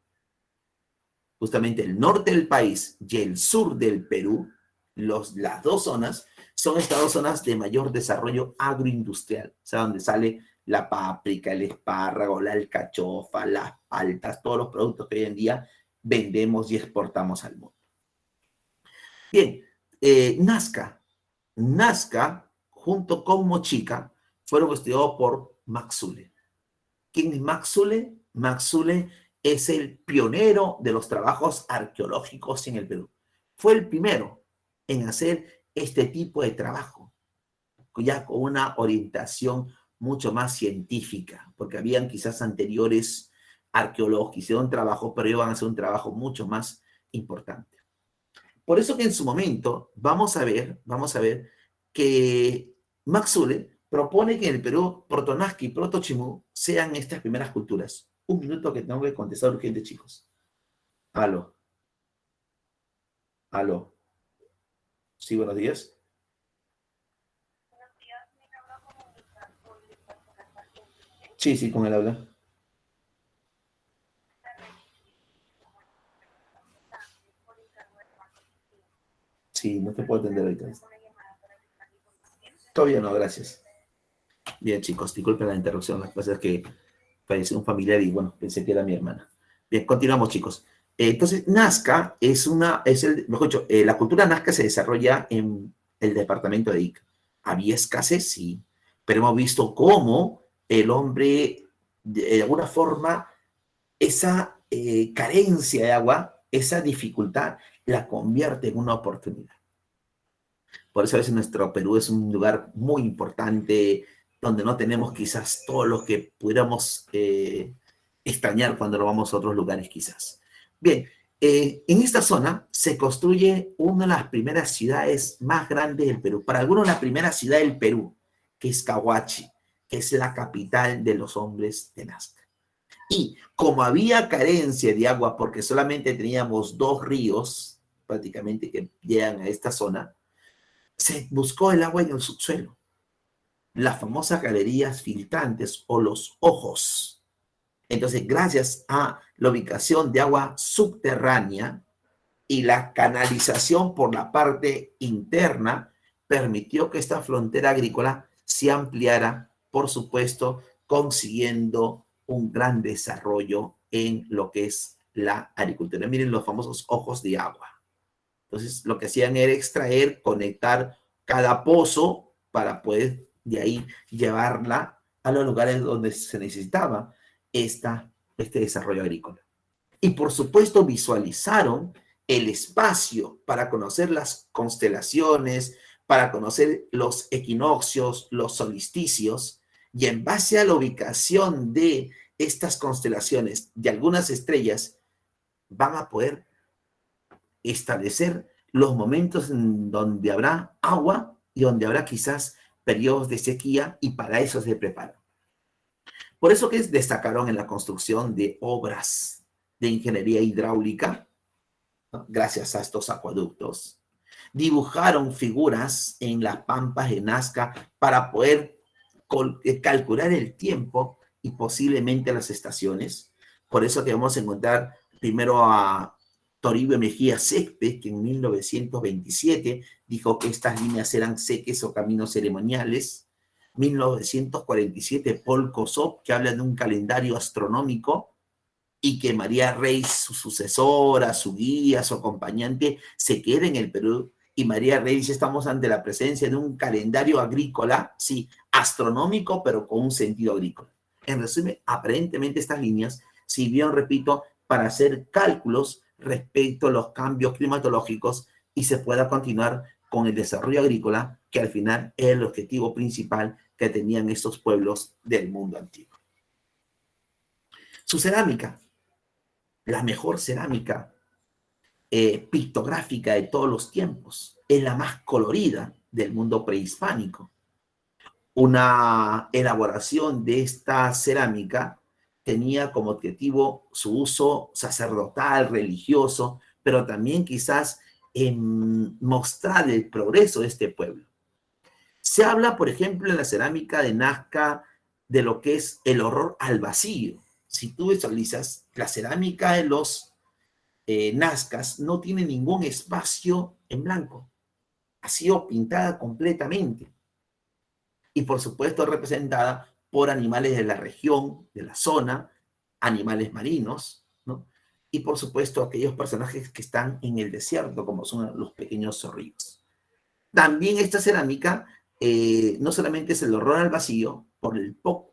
Justamente el norte del país y el sur del Perú, las dos zonas, son estas dos zonas de mayor desarrollo agroindustrial. O sea, donde sale la páprica, el espárrago, la alcachofa, las paltas, todos los productos que hoy en día vendemos y exportamos al mundo. Bien, Nazca, junto con Mochica, fueron estudiados por Max Zule. ¿Quién es Max Zule? Max Zule es el pionero de los trabajos arqueológicos en el Perú. Fue el primero en hacer este tipo de trabajo, ya con una orientación mucho más científica, porque habían quizás anteriores arqueólogos que hicieron trabajo, pero iban a hacer un trabajo mucho más importante. Por eso que en su momento vamos a ver que Max Zule propone que en el Perú Protonazca y Protochimú sean estas primeras culturas. Un minuto que tengo que contestar urgente, chicos. Aló. Aló. Sí, buenos días. Sí, sí, con él habla. Sí, no te puedo atender ahorita. Todavía no, gracias. Bien, chicos, disculpen la interrupción. Lo que pasa es que falleció un familiar y, bueno, pensé que era mi hermana. Bien, continuamos, chicos. Entonces, Nazca mejor dicho, la cultura Nazca se desarrolla en el departamento de Ica. Había escasez, sí, pero hemos visto cómo el hombre, de alguna forma, esa carencia de agua esa dificultad la convierte en una oportunidad. Por eso a veces nuestro Perú es un lugar muy importante, donde no tenemos quizás todo lo que pudiéramos extrañar cuando lo vamos a otros lugares quizás. Bien, en esta zona se construye una de las primeras ciudades más grandes del Perú. Para algunos la primera ciudad del Perú, que es Cahuachi, que es la capital de los hombres de Nazca. Y como había carencia de agua, porque solamente teníamos 2 ríos prácticamente que llegan a esta zona, se buscó el agua en el subsuelo. Las famosas galerías filtrantes o los ojos. Entonces, gracias a la ubicación de agua subterránea y la canalización por la parte interna, permitió que esta frontera agrícola se ampliara, por supuesto, consiguiendo un gran desarrollo en lo que es la agricultura. Miren los famosos ojos de agua. Entonces, lo que hacían era extraer, conectar cada pozo para poder de ahí llevarla a los lugares donde se necesitaba este desarrollo agrícola. Y por supuesto visualizaron el espacio para conocer las constelaciones, para conocer los equinoccios, los solsticios, y en base a la ubicación de estas constelaciones, de algunas estrellas, van a poder establecer los momentos en donde habrá agua y donde habrá quizás periodos de sequía, y para eso se preparan. Por eso que destacaron en la construcción de obras de ingeniería hidráulica, ¿no?, gracias a estos acueductos. Dibujaron figuras en las pampas de Nazca para poder calcular el tiempo y posiblemente las estaciones. Por eso que vamos a encontrar primero a Toribio Mejía Céspedes, que en 1927 dijo que estas líneas eran seques o caminos ceremoniales. 1947, Paul Kossoff, que habla de un calendario astronómico, y que María Rey, su sucesora, su guía, su acompañante, se queda en el Perú. Y María Rey dice, estamos ante la presencia de un calendario agrícola, sí, astronómico, pero con un sentido agrícola. En resumen, aparentemente estas líneas sirvieron, repito, para hacer cálculos respecto a los cambios climatológicos y se pueda continuar con el desarrollo agrícola, que al final es el objetivo principal que tenían estos pueblos del mundo antiguo. Su cerámica, la mejor cerámica pictográfica de todos los tiempos, es la más colorida del mundo prehispánico. Una elaboración de esta cerámica tenía como objetivo su uso sacerdotal, religioso, pero también quizás en mostrar el progreso de este pueblo. Se habla, por ejemplo, en la cerámica de Nazca de lo que es el horror al vacío. Si tú visualizas, la cerámica de los nazcas no tiene ningún espacio en blanco. Ha sido pintada completamente. Y por supuesto representada por animales de la región, de la zona, animales marinos, ¿no? Y por supuesto aquellos personajes que están en el desierto, como son los pequeños zorrillos. También esta cerámica no solamente es el horror al vacío, por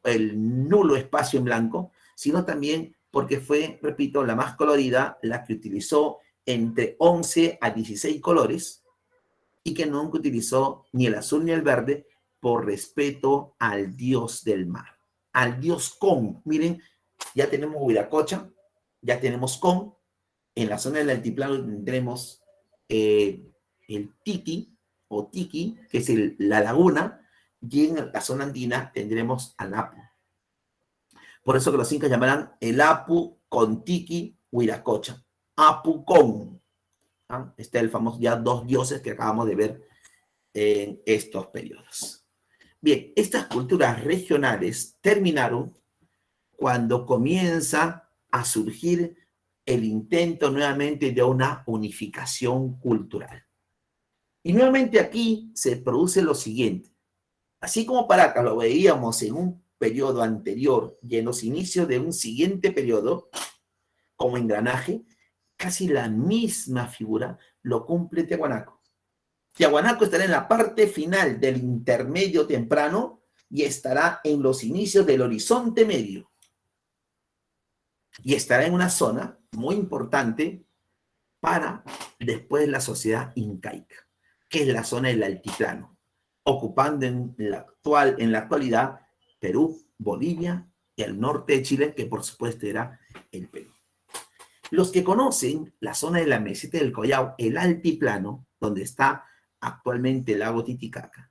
el nulo espacio en blanco, sino también porque fue, repito, la más colorida, la que utilizó entre 11 a 16 colores, y que nunca utilizó ni el azul ni el verde, por respeto al dios del mar, al dios Con. Miren, ya tenemos Huiracocha, ya tenemos Con. En la zona del altiplano tendremos el Titi o Tiki, que es la laguna, y en la zona andina tendremos al Apu. Por eso que los incas llamarán el Apu con Tiki Huiracocha. Apu Con. ¿Ah? Este es el famoso, ya 2 dioses que acabamos de ver en estos periodos. Bien, estas culturas regionales terminaron cuando comienza a surgir el intento nuevamente de una unificación cultural. Y nuevamente aquí se produce lo siguiente. Así como Paracas lo veíamos en un periodo anterior y en los inicios de un siguiente periodo, como engranaje, casi la misma figura lo cumple Tiahuanaco. Tiahuanaco estará en la parte final del intermedio temprano y estará en los inicios del horizonte medio. Y estará en una zona muy importante para después la sociedad incaica, que es la zona del altiplano, ocupando en la actualidad Perú, Bolivia y el norte de Chile, que por supuesto era el Perú. Los que conocen la zona de la meseta del Collao, el altiplano, donde está actualmente el lago Titicaca,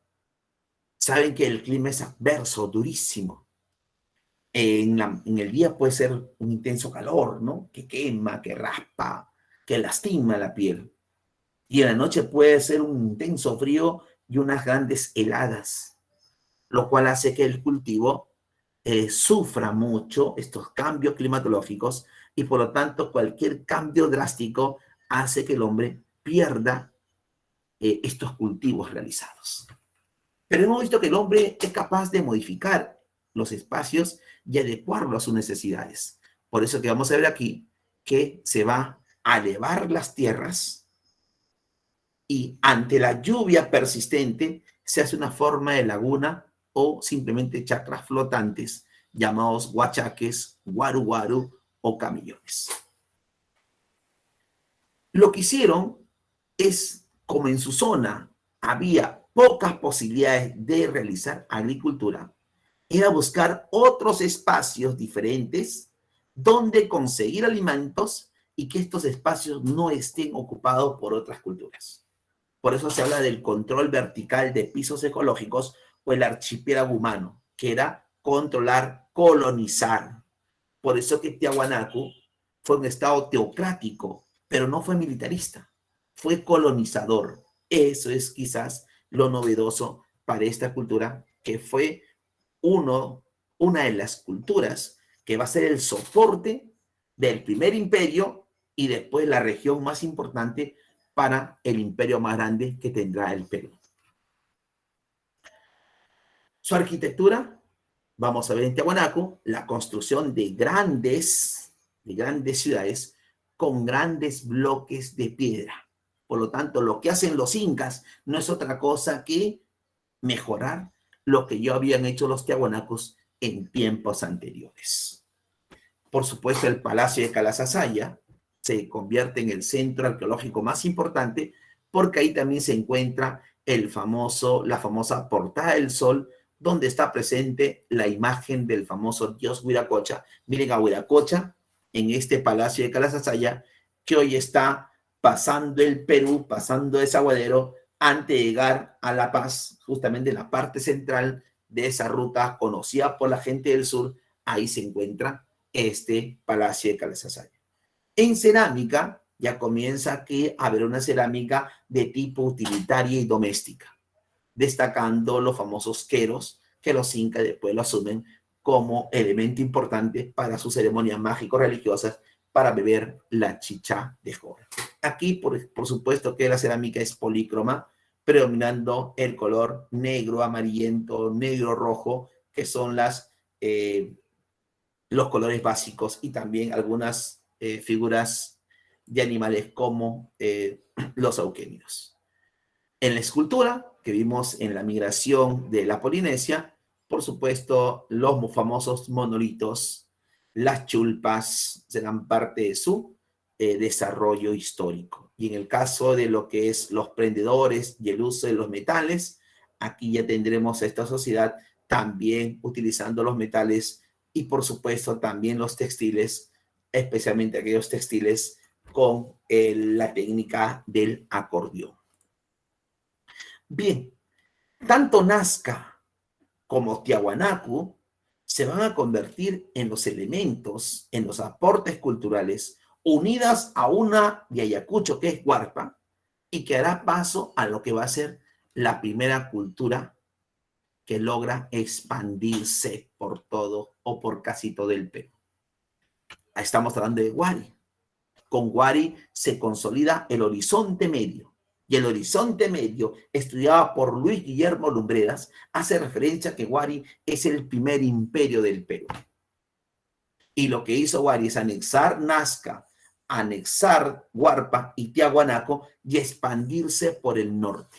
saben que el clima es adverso, durísimo. En el día puede ser un intenso calor, ¿no? Que quema, que raspa, que lastima la piel. Y en la noche puede ser un intenso frío y unas grandes heladas, lo cual hace que el cultivo sufra mucho estos cambios climatológicos y por lo tanto cualquier cambio drástico hace que el hombre pierda estos cultivos realizados. Pero hemos visto que el hombre es capaz de modificar los espacios y adecuarlo a sus necesidades. Por eso que vamos a ver aquí que se va a elevar las tierras y ante la lluvia persistente se hace una forma de laguna o simplemente chacras flotantes llamados huachaques, guaru guaru o camellones. Lo que hicieron es, como en su zona había pocas posibilidades de realizar agricultura, era buscar otros espacios diferentes donde conseguir alimentos y que estos espacios no estén ocupados por otras culturas. Por eso se habla del control vertical de pisos ecológicos o el archipiélago humano, que era controlar, colonizar. Por eso que Tiahuanaco fue un estado teocrático, pero no fue militarista, fue colonizador. Eso es quizás lo novedoso para esta cultura, que fue una de las culturas que va a ser el soporte del primer imperio y después la región más importante para el imperio más grande que tendrá el Perú. Su arquitectura, vamos a ver en Tiahuanaco, la construcción de grandes ciudades con grandes bloques de piedra. Por lo tanto, lo que hacen los incas no es otra cosa que mejorar lo que ya habían hecho los tiahuanacos en tiempos anteriores. Por supuesto, el Palacio de Calasasaya se convierte en el centro arqueológico más importante porque ahí también se encuentra la famosa Portada del Sol, donde está presente la imagen del famoso dios Huiracocha. Miren a Huiracocha en este Palacio de Calasasaya, que hoy está pasando el Perú, pasando Desaguadero, antes de llegar a La Paz, justamente en la parte central de esa ruta conocida por la gente del sur, ahí se encuentra este Palacio de Calasasaya. En cerámica ya comienza aquí a haber una cerámica de tipo utilitaria y doméstica, destacando los famosos queros, que los incas después lo asumen como elemento importante para sus ceremonias mágico-religiosas para beber la chicha de jora. Aquí, por supuesto, que la cerámica es polícroma, predominando el color negro, amarillento, negro, rojo, que son los colores básicos, y también algunas figuras de animales como los auquénidos. En la escultura, que vimos en la migración de la Polinesia, por supuesto, los famosos monolitos, las chulpas, serán parte de su desarrollo histórico. Y en el caso de lo que es los prendedores y el uso de los metales, aquí ya tendremos a esta sociedad también utilizando los metales y, por supuesto, también los textiles, especialmente aquellos textiles con la técnica del acordeón. Bien, tanto Nazca como Tiahuanaco se van a convertir en los elementos, en los aportes culturales, unidas a una de Ayacucho, que es Huarpa, y que hará paso a lo que va a ser la primera cultura que logra expandirse por todo o por casi todo el Perú. Estamos hablando de Huari. Con Huari se consolida el Horizonte Medio. Y el Horizonte Medio, estudiado por Luis Guillermo Lumbreras, hace referencia a que Huari es el primer imperio del Perú. Y lo que hizo Huari es anexar Nazca, anexar Huarpa y Tiahuanaco y expandirse por el norte.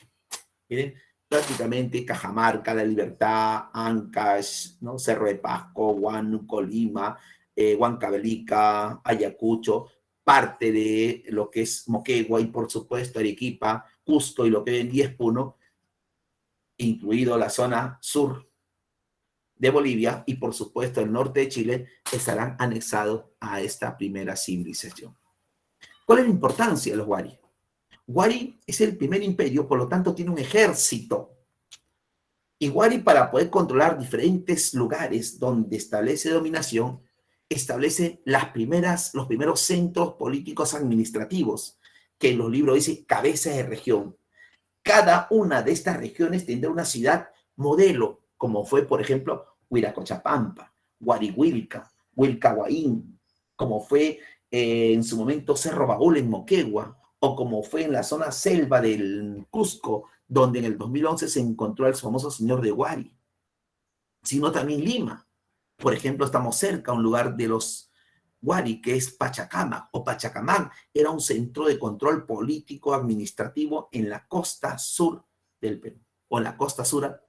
Miren, prácticamente Cajamarca, La Libertad, Ancash, ¿no? Cerro de Pasco, Huánuco, Lima, Huancavelica, Ayacucho, parte de lo que es Moquegua y, por supuesto, Arequipa, Cusco y lo que hoy en día es Puno, incluido la zona sur de Bolivia y, por supuesto, el norte de Chile, estarán anexados a esta primera civilización. ¿Cuál es la importancia de los Wari? Wari es el primer imperio, por lo tanto, tiene un ejército. Y Wari, para poder controlar diferentes lugares donde establece dominación, establece los primeros centros políticos administrativos, que en los libros dice cabezas de región. Cada una de estas regiones tendrá una ciudad modelo, como fue, por ejemplo, Huiracochapampa, Guarihuilca, Huilcahuaín, como fue en su momento Cerro Baúl en Moquegua, o como fue en la zona selva del Cusco, donde en el 2011 se encontró el famoso señor de Huari, sino también Lima. Por ejemplo, estamos cerca a un lugar de los Huari, que es Pachacamac o Pachacamac, era un centro de control político administrativo en la costa sur del Perú, o en la costa sur,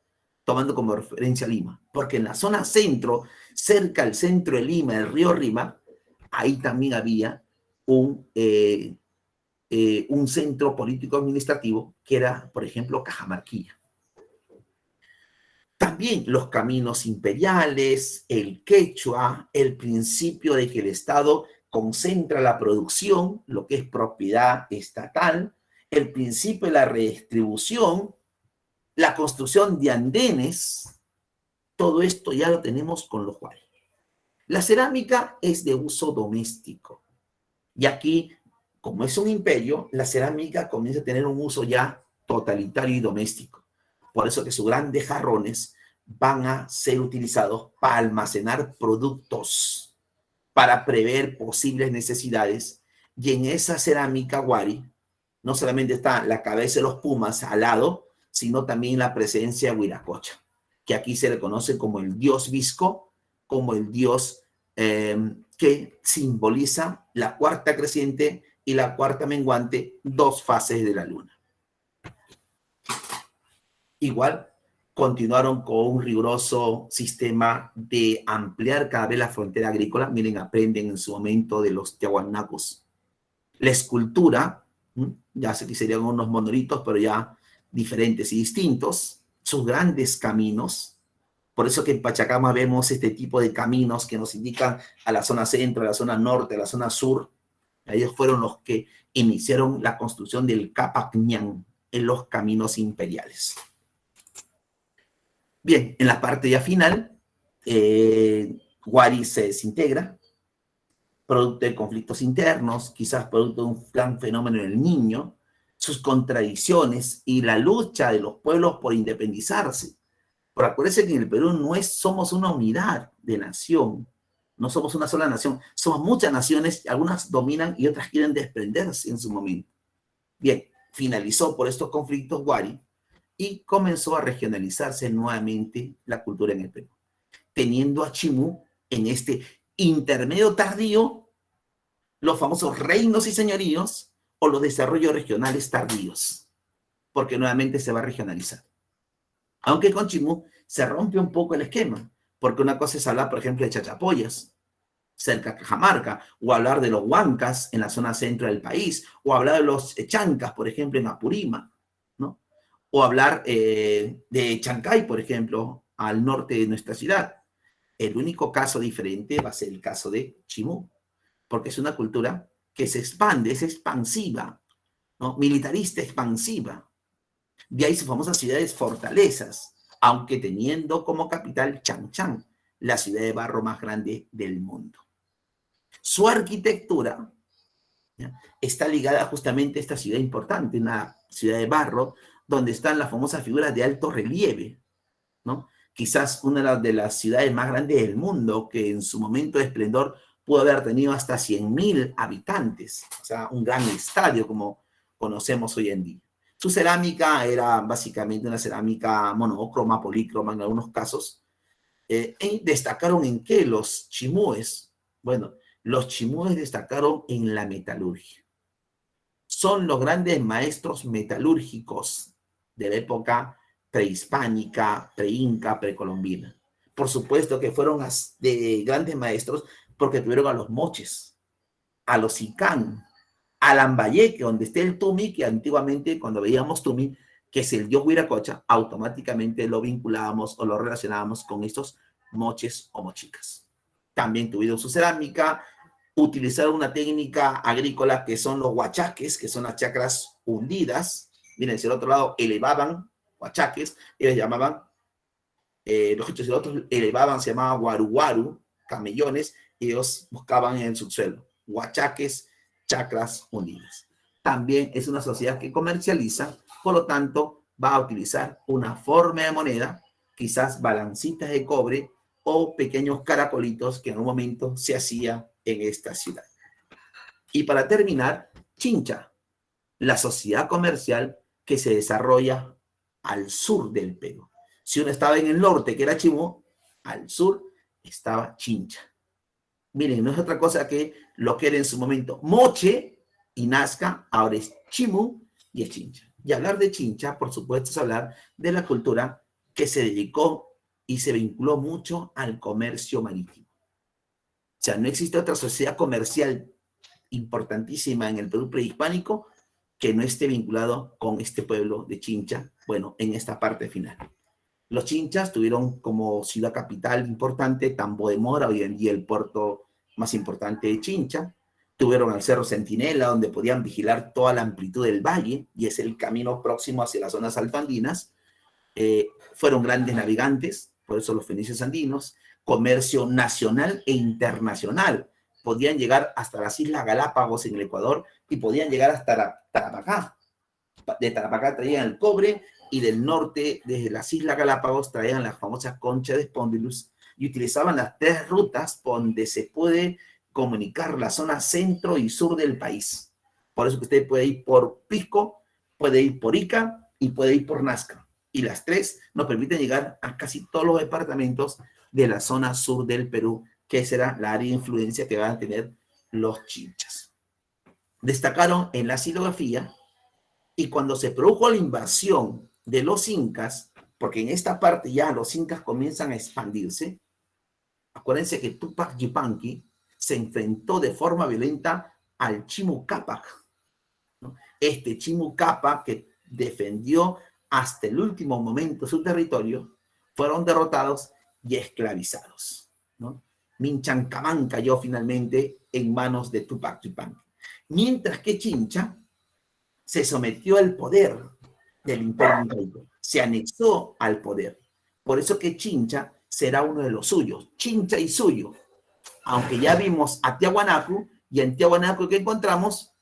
tomando como referencia Lima, porque en la zona centro, cerca al centro de Lima, el río Rima, ahí también había un centro político administrativo que era, por ejemplo, Cajamarquilla. También los caminos imperiales, el quechua, el principio de que el Estado concentra la producción, lo que es propiedad estatal, el principio de la redistribución, la construcción de andenes, todo esto ya lo tenemos con los Wari. La cerámica es de uso doméstico. Y aquí, como es un imperio, la cerámica comienza a tener un uso ya totalitario y doméstico. Por eso que sus grandes jarrones van a ser utilizados para almacenar productos, para prever posibles necesidades. Y en esa cerámica Wari, no solamente está la cabeza de los pumas al lado, sino también la presencia de Huiracocha, que aquí se le conoce como el dios visco, como el dios que simboliza la cuarta creciente y la cuarta menguante, dos fases de la luna. Igual, continuaron con un riguroso sistema de ampliar cada vez la frontera agrícola. Miren, aprenden en su momento de los tiahuanacos. La escultura, ya sé que serían unos monolitos, pero ya diferentes y distintos. Sus grandes caminos. Por eso que en Pachacama vemos este tipo de caminos que nos indican a la zona centro, a la zona norte, a la zona sur. Ellos fueron los que iniciaron la construcción del Capac Ñan en los caminos imperiales. Bien, en la parte ya final, Wari se desintegra, producto de conflictos internos, quizás producto de un gran fenómeno en el Niño, sus contradicciones y la lucha de los pueblos por independizarse. Pero acuérdense que en el Perú somos una unidad de nación, no somos una sola nación, somos muchas naciones, algunas dominan y otras quieren desprenderse en su momento. Bien, finalizó por estos conflictos Wari y comenzó a regionalizarse nuevamente la cultura en el Perú, teniendo a Chimú en este intermedio tardío, los famosos reinos y señoríos o los desarrollos regionales tardíos, porque nuevamente se va a regionalizar. Aunque con Chimú se rompe un poco el esquema, porque una cosa es hablar, por ejemplo, de Chachapoyas, cerca de Cajamarca, o hablar de los Huancas en la zona centro del país, o hablar de los Chancas, por ejemplo, en Apurímac, ¿no? O hablar de Chancay, por ejemplo, al norte de nuestra ciudad. El único caso diferente va a ser el caso de Chimú, porque es una cultura que se expande, es expansiva, ¿no? Militarista expansiva. De ahí sus famosas ciudades fortalezas, aunque teniendo como capital Changchang, la ciudad de barro más grande del mundo. Su arquitectura, ¿ya?, está ligada justamente a esta ciudad importante, una ciudad de barro, donde están las famosas figuras de alto relieve, ¿no? Quizás una de las ciudades más grandes del mundo, que en su momento de esplendor pudo haber tenido hasta 100.000 habitantes, o sea, un gran estadio como conocemos hoy en día. Su cerámica era básicamente una cerámica monocroma, polícroma en algunos casos. ¿Destacaron en qué los chimúes? Bueno, los chimúes destacaron en la metalurgia. Son los grandes maestros metalúrgicos de la época prehispánica, preinca, precolombina. Por supuesto que fueron de grandes maestros porque tuvieron a los moches. a los Icán, a Lambayeque, donde esté el Tumi, que antiguamente cuando veíamos Tumi, que es el dios Huiracocha, automáticamente lo vinculábamos o lo relacionábamos con estos moches o mochicas. También tuvieron su cerámica, utilizaron una técnica agrícola que son los huachaques, que son las chacras hundidas. Miren, si al otro lado elevaban huachaques, ellos llamaban, los hechos y otros elevaban, se llamaba guaruguaru, camellones, y ellos buscaban en el subsuelo. Huachaques, chacras hundidas. También es una sociedad que comercializa, por lo tanto, va a utilizar una forma de moneda, quizás balancitas de cobre o pequeños caracolitos que en un momento se hacía en esta ciudad. Y para terminar, Chincha, la sociedad comercial que se desarrolla al sur del Perú. Si uno estaba en el norte, que era Chimú, al sur estaba Chincha. Miren, no es otra cosa que lo que era en su momento Moche y Nazca, ahora es Chimú y es Chincha. Y hablar de Chincha, por supuesto, es hablar de la cultura que se dedicó y se vinculó mucho al comercio marítimo. O sea, no existe otra sociedad comercial importantísima en el Perú prehispánico que no esté vinculado con este pueblo de Chincha, bueno, en esta parte final. Los Chinchas tuvieron como ciudad capital importante Tambo de Mora, hoy en día el puerto más importante de Chincha. Tuvieron el Cerro Centinela, donde podían vigilar toda la amplitud del valle, y es el camino próximo hacia las zonas altoandinas. Fueron grandes navegantes, por eso los fenicios andinos, comercio nacional e internacional. Podían llegar hasta las Islas Galápagos en el Ecuador y podían llegar hasta Tarapacá. De Tarapacá traían el cobre y del norte, desde las Islas Galápagos, traían la famosa concha de Spondylus y utilizaban las 3 rutas donde se puede comunicar la zona centro y sur del país. Por eso que usted puede ir por Pisco, puede ir por Ica y puede ir por Nazca. Y las 3 nos permiten llegar a casi todos los departamentos de la zona sur del Perú, que será la área de influencia que van a tener los Chinchas. Destacaron en la silografía, y cuando se produjo la invasión de los incas, porque en esta parte ya los incas comienzan a expandirse, acuérdense que Tupac Yupanqui se enfrentó de forma violenta al Chimu Cápac, ¿no? Este Chimu Cápac, que defendió hasta el último momento su territorio, fueron derrotados y esclavizados, ¿no? Minchancamán cayó finalmente en manos de Tupac Yupanqui. Mientras que Chincha se sometió al poder del imperio incaico, se anexó al poder. Por eso que Chincha será uno de los suyos, Chincha y suyo. Aunque ya vimos a Tiahuanacu, y en Tiahuanacu, ¿qué encontramos?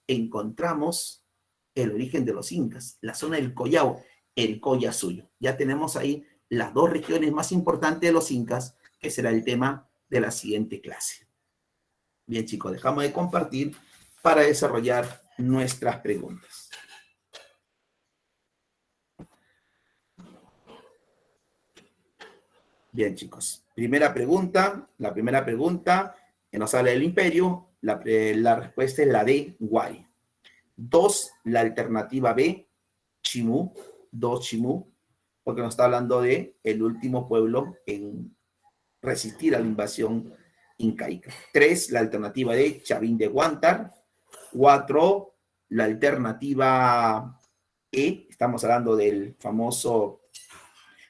Encontramos el origen de los incas, la zona del Collao, el Colla suyo. Ya tenemos ahí las 2 regiones más importantes de los incas, que será el tema de la siguiente clase. Bien, chicos, dejamos de compartir para desarrollar nuestras preguntas. Bien, chicos. La primera pregunta que nos habla del imperio, la respuesta es la D, Guay. 2, la alternativa B, Chimú, 2 Chimú, porque nos está hablando de el último pueblo en resistir a la invasión incaica. 3, la alternativa D, Chavín de Huántar. 4, la alternativa E, estamos hablando del famoso,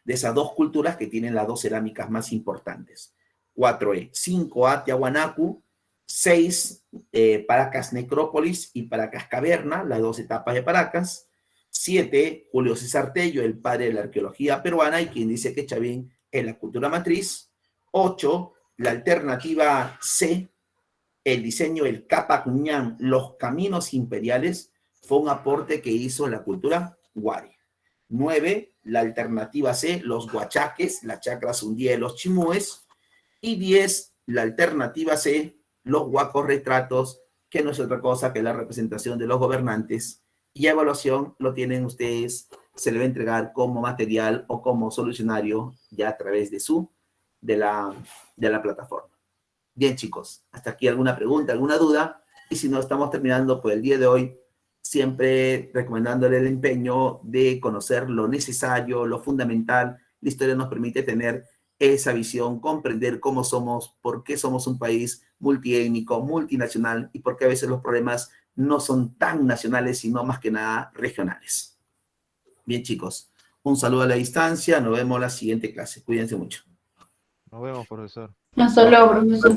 de esas 2 culturas que tienen las 2 cerámicas más importantes. 4E. 5A, Tiahuanacu. 6, Paracas Necrópolis y Paracas Caverna, las 2 etapas de Paracas. 7, Julio César Tello, el padre de la arqueología peruana y quien dice que Chavín es la cultura matriz. 8, la alternativa C, el diseño del Cápac Ñan, los caminos imperiales, fue un aporte que hizo la cultura Wari. 9, la alternativa C, los huachaques, la chacra sundía de los chimúes. Y 10, la alternativa C, los huacos retratos, que no es otra cosa que la representación de los gobernantes. Y evaluación lo tienen ustedes, se le va a entregar como material o como solucionario ya a través de la plataforma. Bien, chicos, hasta aquí alguna pregunta, alguna duda, y si no, estamos terminando por el día de hoy, siempre recomendándole el empeño de conocer lo necesario, lo fundamental. La historia nos permite tener esa visión, comprender cómo somos, por qué somos un país multiétnico, multinacional y por qué a veces los problemas no son tan nacionales, sino más que nada regionales. Bien, chicos, un saludo a la distancia, nos vemos en la siguiente clase. Cuídense mucho. Nos vemos, profesor. Hasta luego, profesor.